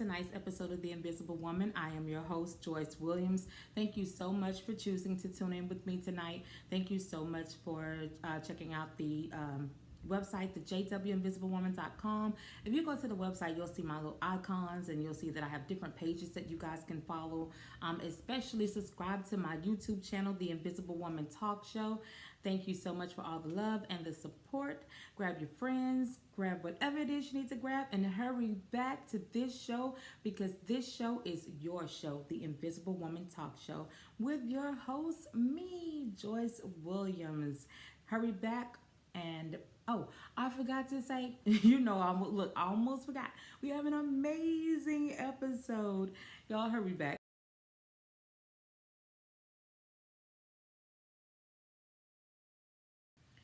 tonight's episode of The Invisible Woman. I am your host, Joyce Williams. Thank you so much for choosing to tune in with me tonight. Thank you so much for checking out the website, the jwinvisiblewoman.com. If you go to the website, you'll see my little icons and you'll see that I have different pages that you guys can follow. Especially subscribe to my YouTube channel, The Invisible Woman Talk Show. Thank you so much for all the love and the support. Grab your friends, grab whatever it is you need to grab, and hurry back to this show because this show is your show, The Invisible Woman Talk Show, with your host, me, Joyce Williams. Hurry back and oh, I forgot to say, I almost forgot. We have an amazing episode. Y'all hurry back.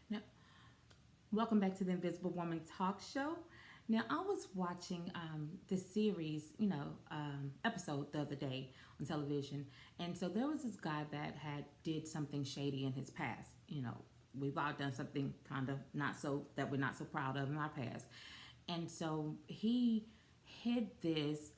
Now, welcome back to the Invisible Woman Talk Show. Now, I was watching the series, episode the other day on television, and so there was this guy that had did something shady in his past. We've all done something kind of not so that we're not so proud of in our past, and so he hid this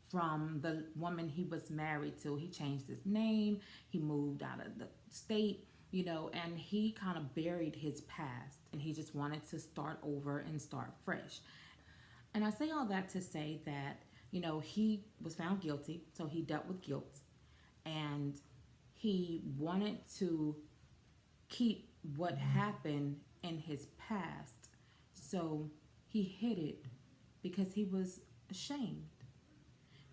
from the woman he was married to. He changed his name, he moved out of the state, and he kind of buried his past and he just wanted to start over and start fresh. And I say all that to say that, he was found guilty, so he dealt with guilt and he wanted to keep what happened in his past. So he hid it because he was ashamed.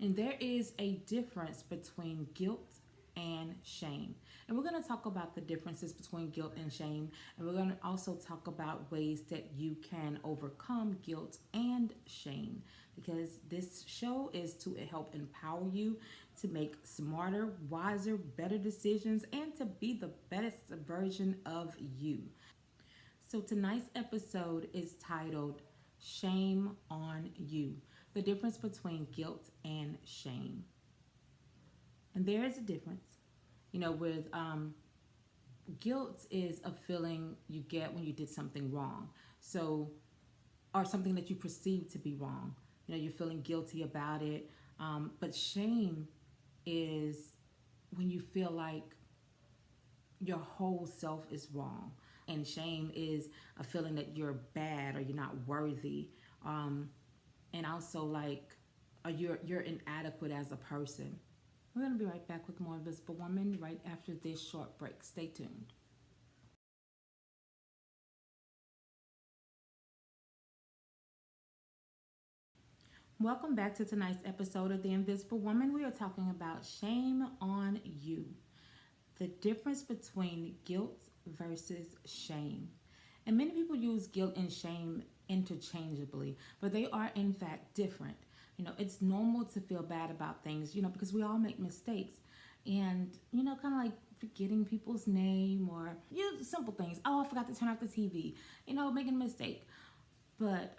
And there is a difference between guilt and shame. And we're going to talk about the differences between guilt and shame. And we're going to also talk about ways that you can overcome guilt and shame. Because this show is to help empower you to make smarter, wiser, better decisions and to be the best version of you. So tonight's episode is titled Shame on You. The difference between guilt and shame. And there is a difference. With guilt is a feeling you get when you did something wrong. So, or something that you perceive to be wrong. You're feeling guilty about it. But shame is when you feel like your whole self is wrong. And shame is a feeling that you're bad or you're not worthy. And also like you're inadequate as a person. We're going to be right back with more Invisible Woman right after this short break. Stay tuned. Welcome back to tonight's episode of The Invisible Woman. We are talking about shame on you. The difference between guilt versus shame. And many people use guilt and shame interchangeably, but they are in fact different. It's normal to feel bad about things, because we all make mistakes. And, kind of like forgetting people's name or, simple things. Oh, I forgot to turn off the TV, making a mistake. But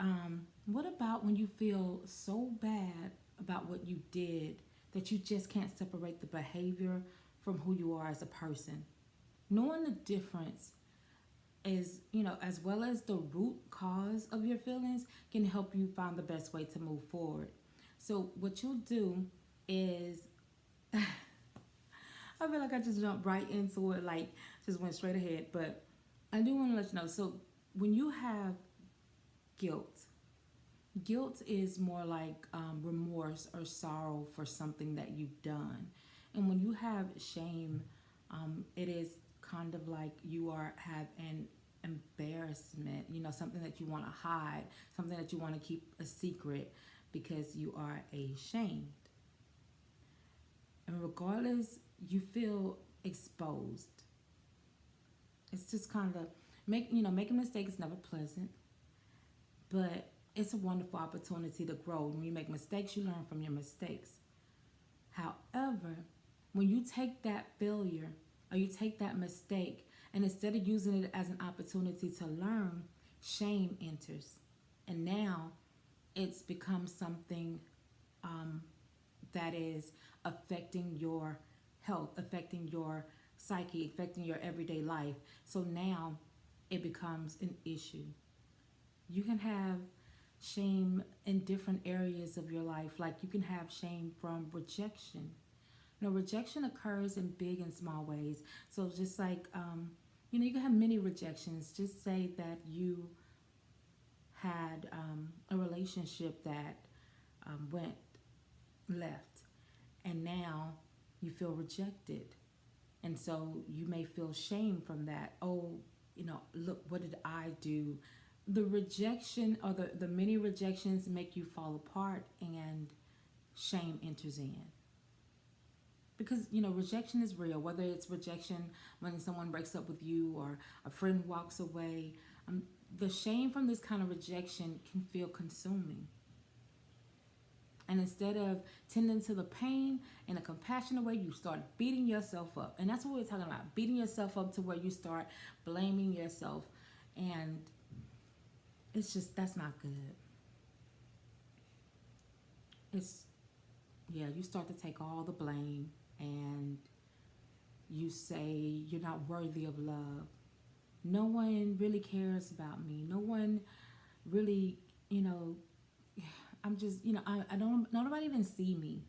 what about when you feel so bad about what you did that you just can't separate the behavior from who you are as a person? Knowing the difference is, as well as the root cause of your feelings can help you find the best way to move forward. So what you'll do is, I feel like I just jumped right into it, like just went straight ahead, but I do want to let you know. So when you have guilt is more like remorse or sorrow for something that you've done. And when you have shame, it is kind of like you have an embarrassment, something that you want to hide, something that you want to keep a secret because you are ashamed. And regardless, you feel exposed. It's just kind of making a mistake is never pleasant, but it's a wonderful opportunity to grow. When you make mistakes, you learn from your mistakes. However, when you take that failure or you take that mistake and instead of using it as an opportunity to learn, shame enters. And now it's become something that is affecting your health, affecting your psyche, affecting your everyday life. So now it becomes an issue. You can have shame in different areas of your life. Like you can have shame from rejection. Rejection occurs in big and small ways. So just like, you can have many rejections. Just say that you had a relationship that went left, and now you feel rejected. And so you may feel shame from that. Oh, look, what did I do? The rejection or the many rejections make you fall apart, and shame enters in. Because, rejection is real, whether it's rejection when someone breaks up with you or a friend walks away. The shame from this kind of rejection can feel consuming. And instead of tending to the pain in a compassionate way, you start beating yourself up. And that's what we're talking about, beating yourself up to where you start blaming yourself. And it's just, that's not good. You start to take all the blame, and you say you're not worthy of love. No one really cares about me. No one really, I'm just, I don't, nobody even see me,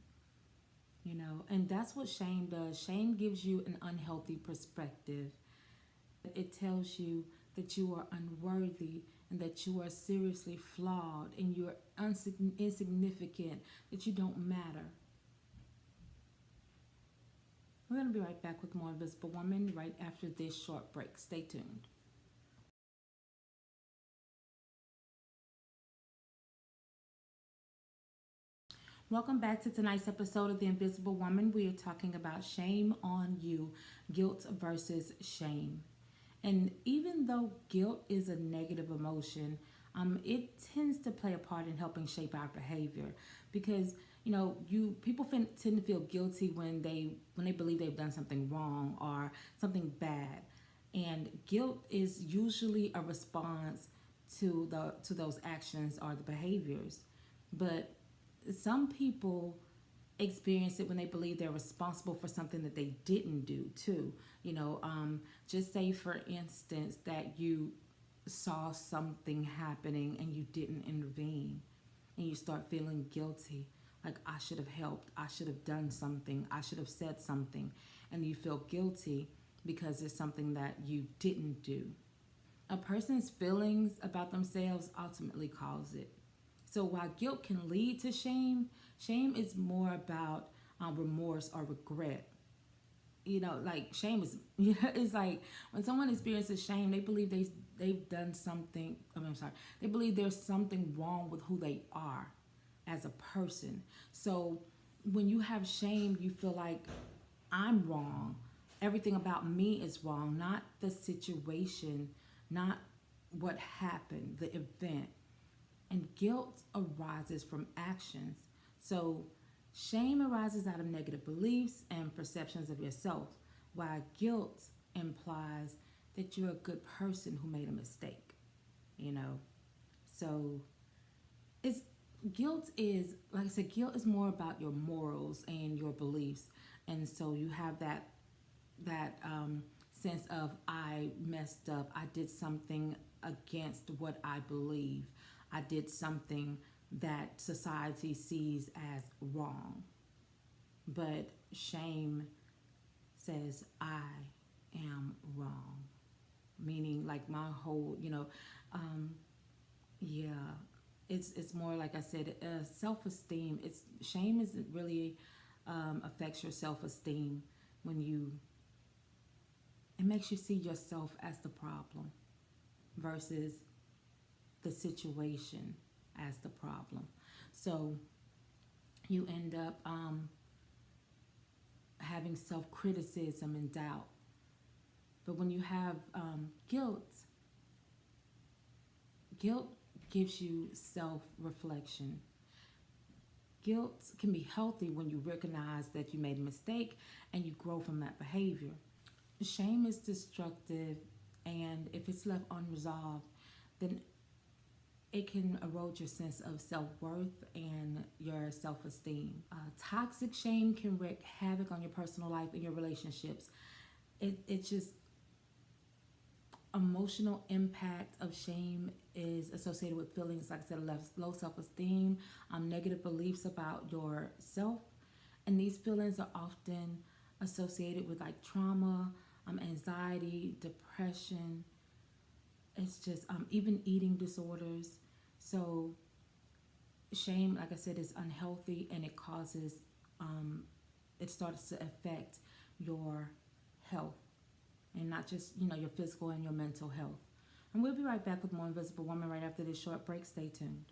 and that's what shame does. Shame gives you an unhealthy perspective. It tells you that you are unworthy and that you are seriously flawed and you're insignificant, that you don't matter. We're going to be right back with more Invisible Woman right after this short break. Stay tuned. Welcome back to tonight's episode of The Invisible Woman. We are talking about shame on you, guilt versus shame. And even though guilt is a negative emotion, it tends to play a part in helping shape our behavior, because people tend to feel guilty when they believe they've done something wrong or something bad, and guilt is usually a response to those actions or the behaviors. But some people experience it when they believe they're responsible for something that they didn't do too. Just say for instance that you saw something happening and you didn't intervene, and you start feeling guilty, like I should have helped, I should have done something, I should have said something, and you feel guilty because it's something that you didn't do. A person's feelings about themselves ultimately cause it. So while guilt can lead to shame, shame is more about remorse or regret. Like shame is, it's like when someone experiences shame, they believe they've done something. I'm sorry, they believe there's something wrong with who they are as a person. So when you have shame, you feel like I'm wrong. Everything about me is wrong, not the situation, not what happened, the event. And guilt arises from actions. So shame arises out of negative beliefs and perceptions of yourself, while guilt implies that you're a good person who made a mistake, So it's guilt is, like I said, guilt is more about your morals and your beliefs. And so you have that sense of I messed up, I did something against what I believe, I did something that society sees as wrong. But shame says I am wrong, meaning like my whole, yeah, it's more like I said, self-esteem. It's shame isn't really affects your self-esteem when it makes you see yourself as the problem versus the situation as the problem. So you end up having self-criticism and doubt. But when you have guilt gives you self-reflection. Guilt can be healthy when you recognize that you made a mistake and you grow from that behavior. Shame is destructive, and if it's left unresolved, then it can erode your sense of self-worth and your self-esteem. Toxic shame can wreak havoc on your personal life and your relationships. It just, emotional impact of shame is associated with feelings, like I said, low self esteem, negative beliefs about yourself. And these feelings are often associated with like trauma, anxiety, depression. It's just even eating disorders. So, shame, like I said, is unhealthy and it causes, it starts to affect your health and not just, your physical and your mental health. And we'll be right back with more Invisible Woman right after this short break. Stay tuned.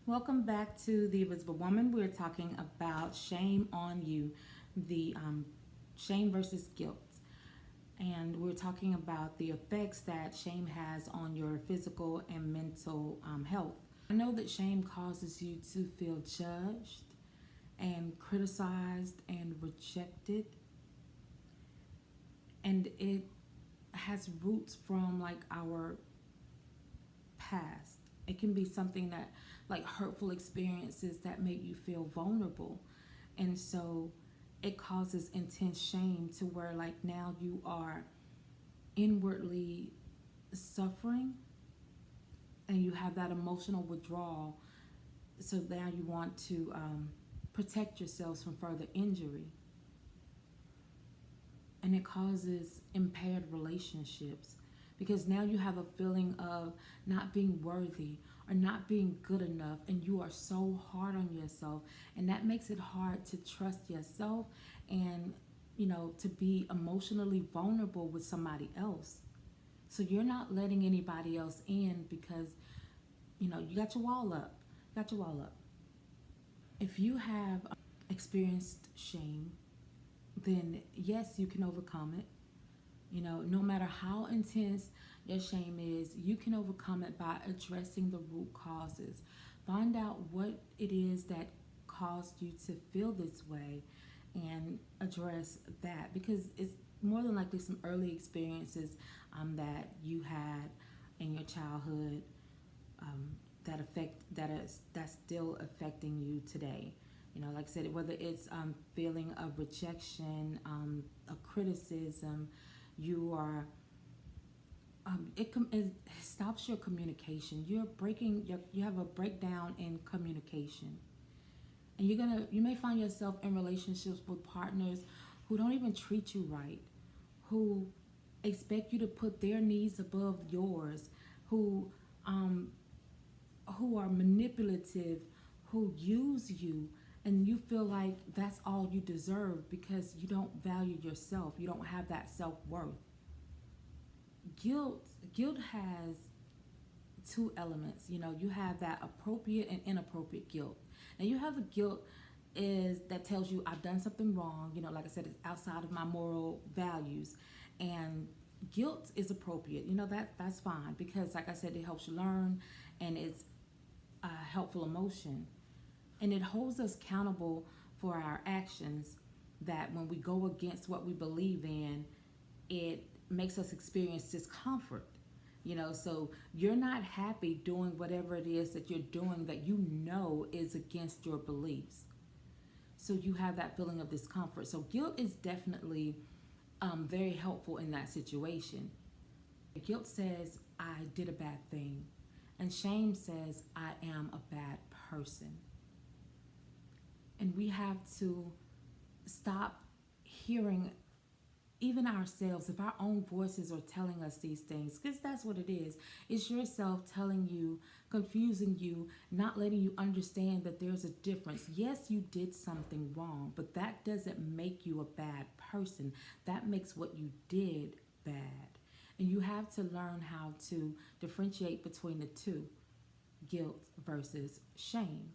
Welcome back to The Invisible Woman. We're talking about shame on you, the shame versus guilt. And we're talking about the effects that shame has on your physical and mental health. I know that shame causes you to feel judged and criticized and rejected, and it has roots from like our past. It can be something that, like hurtful experiences that make you feel vulnerable. And so it causes intense shame to where, like, now you are inwardly suffering and you have that emotional withdrawal. So now you want to protect yourselves from further injury. And it causes impaired relationships because now you have a feeling of not being worthy or not being good enough, and you are so hard on yourself, and that makes it hard to trust yourself and, to be emotionally vulnerable with somebody else. So you're not letting anybody else in because, you got your wall up. Got your wall up. If you have experienced shame, then yes, you can overcome it. No matter how intense your shame is, you can overcome it by addressing the root causes. Find out what it is that caused you to feel this way and address that, because it's more than likely some early experiences that you had in your childhood, um, that's still affecting you today. Like I said, whether it's feeling of rejection, a criticism, you are it stops your communication. You have a breakdown in communication, and you may find yourself in relationships with partners who don't even treat you right, who expect you to put their needs above yours, who um, who are manipulative, who use you, and you feel like that's all you deserve because you don't value yourself. You don't have that self-worth. Guilt has two elements. You have that appropriate and inappropriate guilt. And you have the guilt is that tells you I've done something wrong. Like I said, it's outside of my moral values, and guilt is appropriate. That's fine because, like I said, it helps you learn, and it's a helpful emotion, and it holds us accountable for our actions. That when we go against what we believe in, it makes us experience discomfort. So you're not happy doing whatever it is that you're doing that is against your beliefs. So you have that feeling of discomfort. So guilt is definitely very helpful in that situation. Guilt says, I did a bad thing. And shame says, I am a bad person. And we have to stop hearing even ourselves, if our own voices are telling us these things, because that's what it is. It's yourself telling you, confusing you, not letting you understand that there's a difference. Yes, you did something wrong, but that doesn't make you a bad person. That makes what you did bad. And you have to learn how to differentiate between the two, guilt versus shame.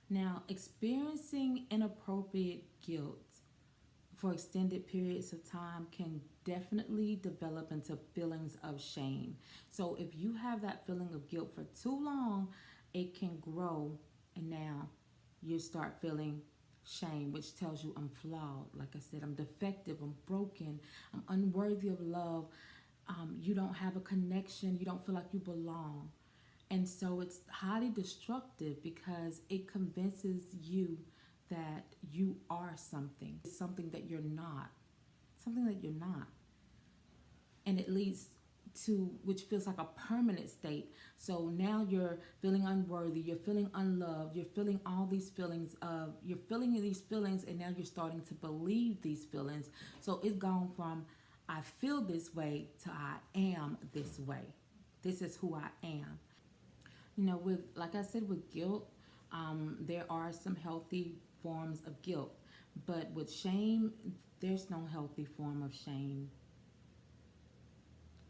Now, experiencing inappropriate guilt for extended periods of time can definitely develop into feelings of shame. So if you have that feeling of guilt for too long, it can grow, and now you start feeling shame, which tells you I'm flawed. Like I said, I'm defective, I'm broken, I'm unworthy of love. You don't have a connection, you don't feel like you belong. And so it's highly destructive because it convinces you that you are something, something that you're not, something that you're not. And it leads to, which feels like a permanent state. So now you're feeling unworthy, you're feeling unloved, you're feeling all these feelings of, you're feeling these feelings, and now you're starting to believe these feelings. So it's gone from I feel this way to I am this way. This is who I am. You know, with, like I said, with guilt, there are some healthy forms of guilt, but with shame, there's no healthy form of shame.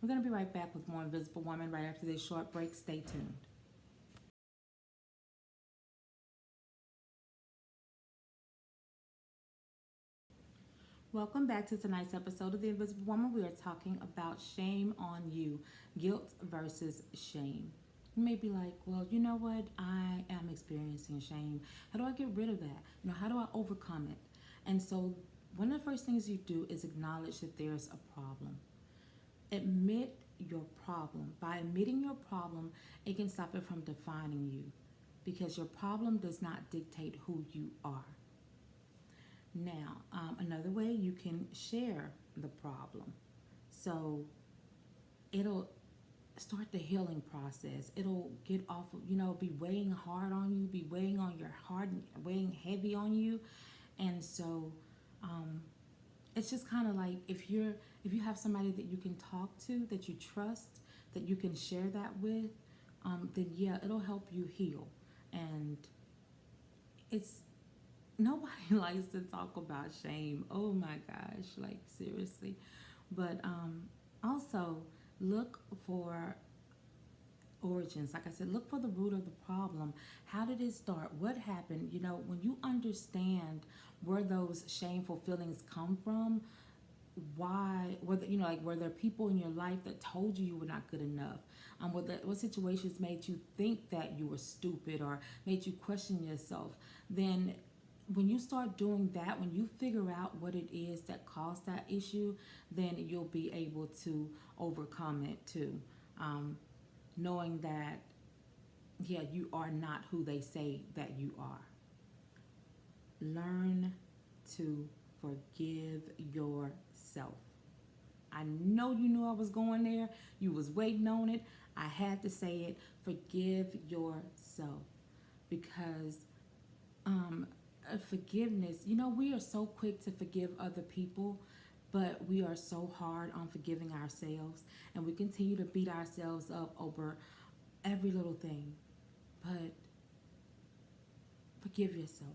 We're going to be right back with more Invisible Woman right after this short break. Stay tuned. Welcome back to tonight's episode of The Invisible Woman. We are talking about shame on you, guilt versus shame. You may be like, well, you know what? I am experiencing shame. How do I get rid of that? You know, how do I overcome it? And so, one of the first things you do is acknowledge that there's a problem. Admit your problem. By admitting your problem, it can stop it from defining you, because your problem does not dictate who you are. Now, another way you can share the problem. So it'll start the healing process. It'll get off of, be weighing hard on you, be weighing on your heart, weighing heavy on you. And so it's just kind of like, if you have somebody that you can talk to, that you trust, that you can share that with, then yeah, it'll help you heal. And it's, nobody likes to talk about shame. Oh my gosh, like seriously. But also look for origins. Like I said, look for the root of the problem. How did it start? What happened? You know, when you understand where those shameful feelings come from, why, whether, like, were there people in your life that told you were not good enough? What situations made you think that you were stupid or made you question yourself? Then when you start doing that, when you figure out what it is that caused that issue, then you'll be able to overcome it too. Knowing that, yeah, you are not who they say that you are. Learn to forgive yourself. I know you knew I was going there. You was waiting on it. I had to say it. Forgive yourself. Because forgiveness, we are so quick to forgive other people, but we are so hard on forgiving ourselves. And we continue to beat ourselves up over every little thing. But forgive yourself.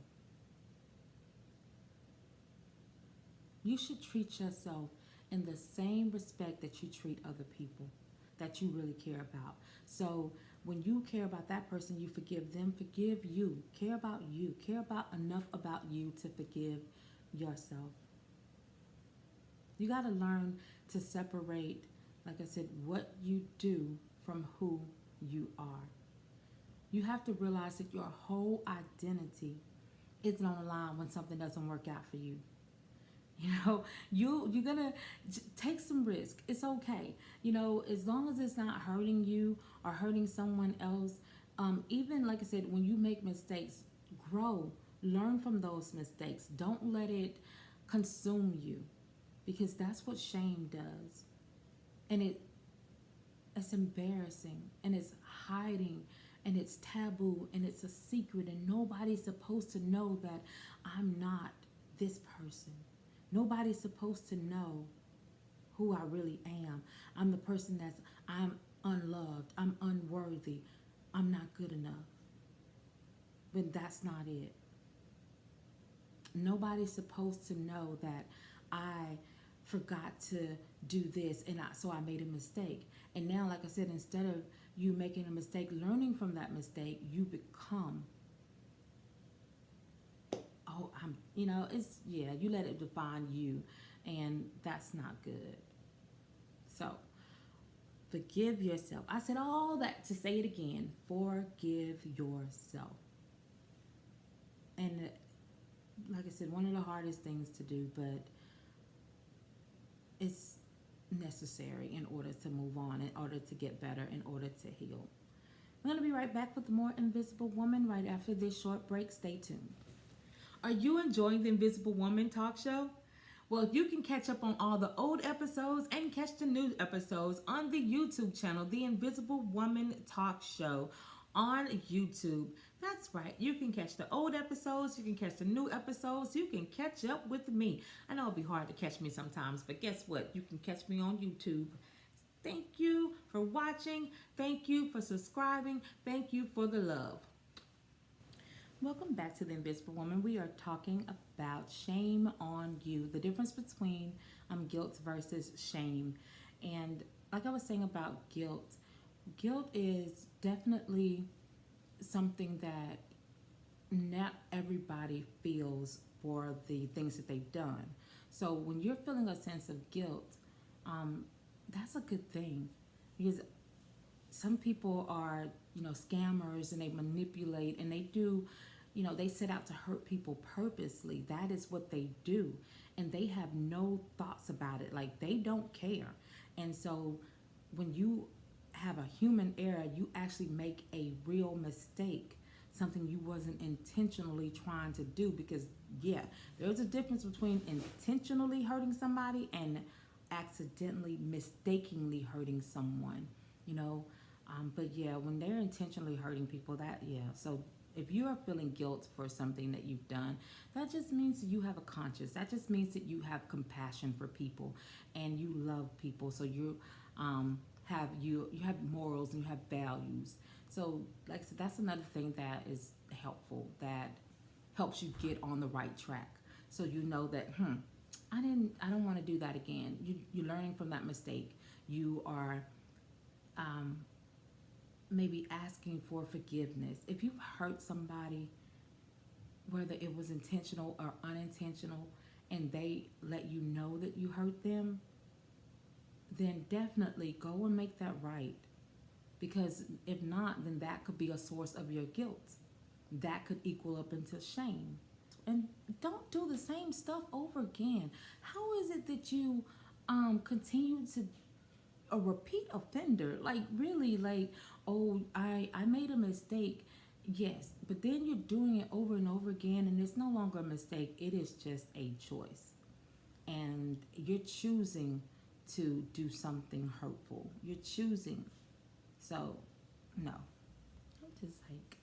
You should treat yourself in the same respect that you treat other people that you really care about. So when you care about that person, you forgive them. Forgive you. Care about you. Care about enough about you to forgive yourself. You got to learn to separate, like I said, what you do from who you are. You have to realize that your whole identity is on the line when something doesn't work out for you. You're gonna take some risk. It's okay. As long as it's not hurting you or hurting someone else. Even, like I said, when you make mistakes, grow, learn from those mistakes. Don't let it consume you, because that's what shame does. And it's embarrassing, and it's hiding, and it's taboo, and it's a secret, and nobody's supposed to know that I'm not this person. Nobody's supposed to know who I really am. I'm the person I'm unloved, I'm unworthy, I'm not good enough. But that's not it. Nobody's supposed to know that I forgot to do this, and so I made a mistake. And now, like I said, instead of you making a mistake, learning from that mistake, you become, you let it define you, and that's not good. So forgive yourself. I said all that to say it again. Forgive yourself. And like I said, one of the hardest things to do, but it's necessary in order to move on, in order to get better, in order to heal. I'm going to be right back with more Invisible Woman right after this short break. Stay tuned. Are you enjoying the Invisible Woman talk show? Well, you can catch up on all the old episodes and catch the new episodes on the YouTube channel, The Invisible Woman Talk Show on YouTube. That's right. You can catch the old episodes, you can catch the new episodes, you can catch up with me. I know it'll be hard to catch me sometimes, but guess what? You can catch me on YouTube. Thank you for watching. Thank you for subscribing. Thank you for the love. Welcome back to The Invisible Woman. We are talking about shame on you, the difference between guilt versus shame. And like I was saying about guilt, guilt is definitely something that not everybody feels for the things that they've done. So when you're feeling a sense of guilt, that's a good thing, because some people are, scammers, and they manipulate, and they do, they set out to hurt people purposely. That is what they do. And they have no thoughts about it. Like, they don't care. And so when you have a human error, you actually make a real mistake, something you wasn't intentionally trying to do. Because, yeah, there's a difference between intentionally hurting somebody and accidentally, mistakenly hurting someone, but yeah, when they're intentionally hurting people, so if you are feeling guilt for something that you've done, that just means that you have a conscience. That just means that you have compassion for people and you love people. So you have morals and you have values. So like I said, that's another thing that is helpful, that helps you get on the right track. So you know that I don't want to do that again. You're learning from that mistake. You are maybe asking for forgiveness. If you've hurt somebody, whether it was intentional or unintentional, and they let you know that you hurt them, then definitely go and make that right. Because if not, then that could be a source of your guilt. That could equal up into shame. And don't do the same stuff over again. How is it that you continue to a repeat offender? Like, really, like, oh, I made a mistake. Yes, but then you're doing it over and over again, and it's no longer a mistake. It is just a choice. And you're choosing to do something hurtful. You're choosing. So, no. I'm just like,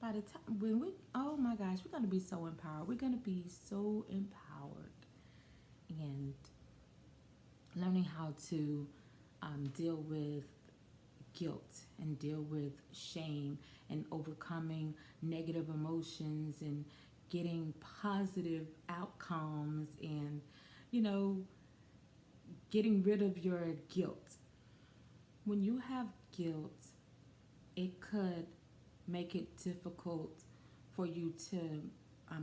by the time when oh my gosh, we're going to be so empowered. We're going to be so empowered. And learning how to deal with guilt and deal with shame and overcoming negative emotions and getting positive outcomes and, getting rid of your guilt. When you have guilt, it could make it difficult for you to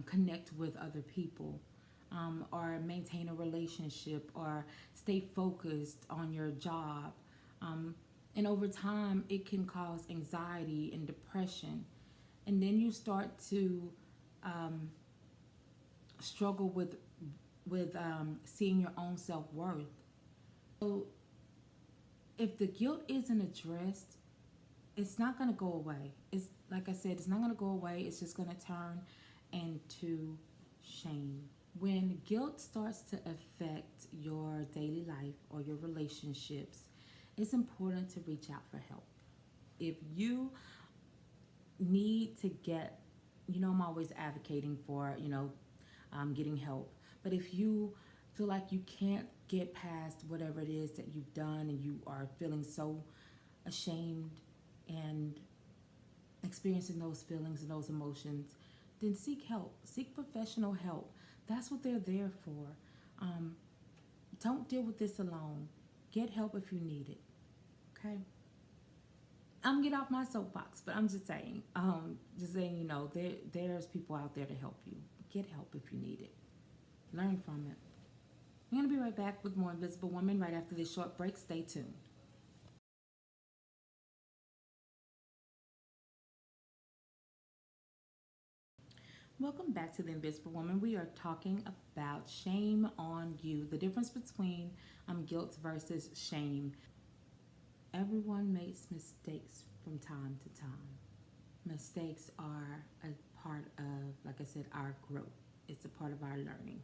connect with other people, or maintain a relationship, or stay focused on your job. And over time, it can cause anxiety and depression. And then you start to struggle with seeing your own self-worth. So if the guilt isn't addressed, it's not going to go away. It's like I said, it's not going to go away. It's just going to turn into shame. When guilt starts to affect your daily life or your relationships, it's important to reach out for help. If you need to get, I'm always advocating for, getting help. But if you feel like you can't get past whatever it is that you've done and you are feeling so ashamed and experiencing those feelings and those emotions, then seek help. Seek professional help. That's what they're there for. Don't deal with this alone. Get help if you need it. Okay? I'm getting off my soapbox, but I'm just saying, there's people out there to help you. Get help if you need it. Learn from it. I'm going to be right back with more Invisible Woman right after this short break. Stay tuned. Welcome back to The Invisible Woman. We are talking about shame on you, the difference between guilt versus shame. Everyone makes mistakes from time to time. Mistakes are a part of, like I said, our growth. It's a part of our learning.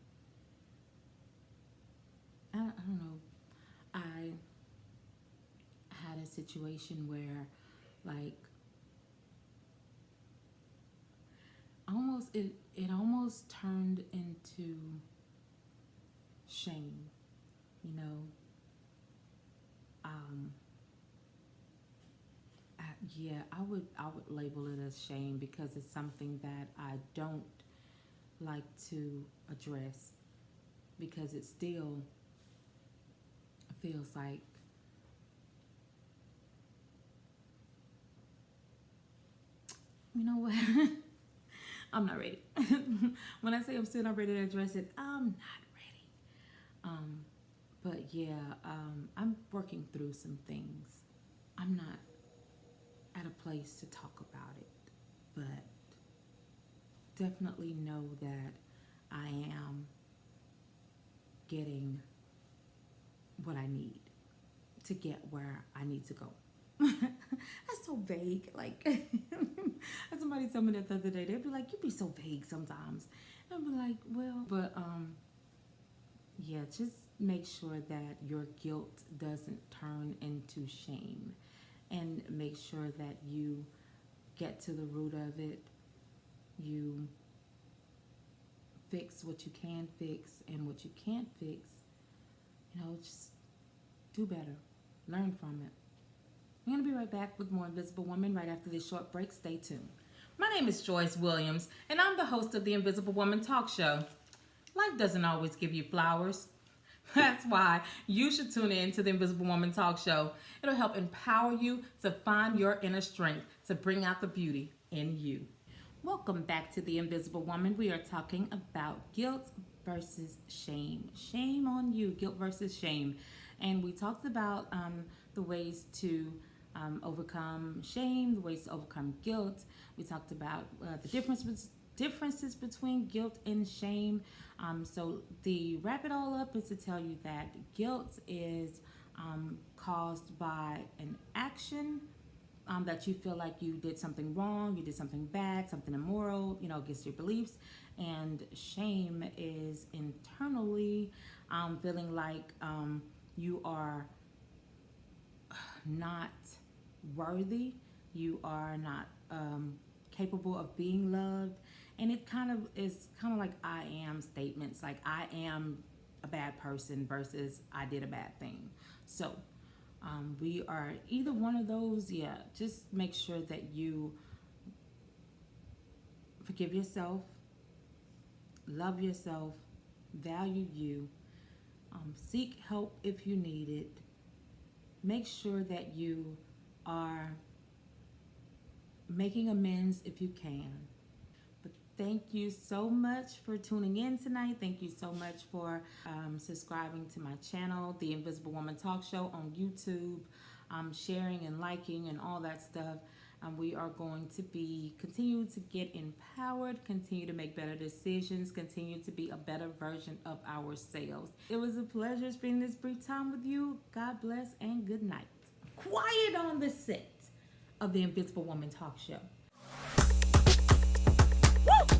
I don't know. I had a situation where, like, it almost turned into shame, you know. Um, I would label it as shame because it's something that I don't like to address because it still feels like you know what. I'm not ready. When I say I'm still not ready to address it, I'm not ready. But yeah, I'm working through some things. I'm not at a place to talk about it, but definitely know that I am getting what I need to get where I need to go. That's so vague. Like, somebody told me that the other day. They'd be like, "You be so vague sometimes." And I'd be like, "Well, but yeah, just make sure that your guilt doesn't turn into shame, and make sure that you get to the root of it. You fix what you can fix, and what you can't fix, you know, just do better. Learn from it." I'm going to be right back with more Invisible Woman right after this short break. Stay tuned. My name is Joyce Williams, and I'm the host of the Invisible Woman Talk Show. Life doesn't always give you flowers. That's why you should tune in to the Invisible Woman Talk Show. It'll help empower you to find your inner strength to bring out the beauty in you. Welcome back to the Invisible Woman. We are talking about guilt versus shame. Shame on you, guilt versus shame. And we talked about the ways to overcome shame, the ways to overcome guilt. We talked about the differences between guilt and shame. So the wrap it all up is to tell you that guilt is caused by an action that you feel like you did something wrong, you did something bad, something immoral, you know, against your beliefs. And shame is internally feeling like you are not worthy, you are not capable of being loved. And it kind of is kind of like I am statements, like I am a bad person versus I did a bad thing. So we are either one of those. Yeah, just make sure that you forgive yourself, love yourself, value you, seek help if you need it. Make sure that you are making amends if you can. But thank you so much for tuning in tonight. Thank you so much for subscribing to my channel, The Invisible Woman Talk Show on YouTube, sharing and liking and all that stuff. We are going to continue to get empowered, continue to make better decisions, continue to be a better version of ourselves. It was a pleasure spending this brief time with you. God bless and good night. Quiet on the set of the Invisible Woman Talk Show. Woo!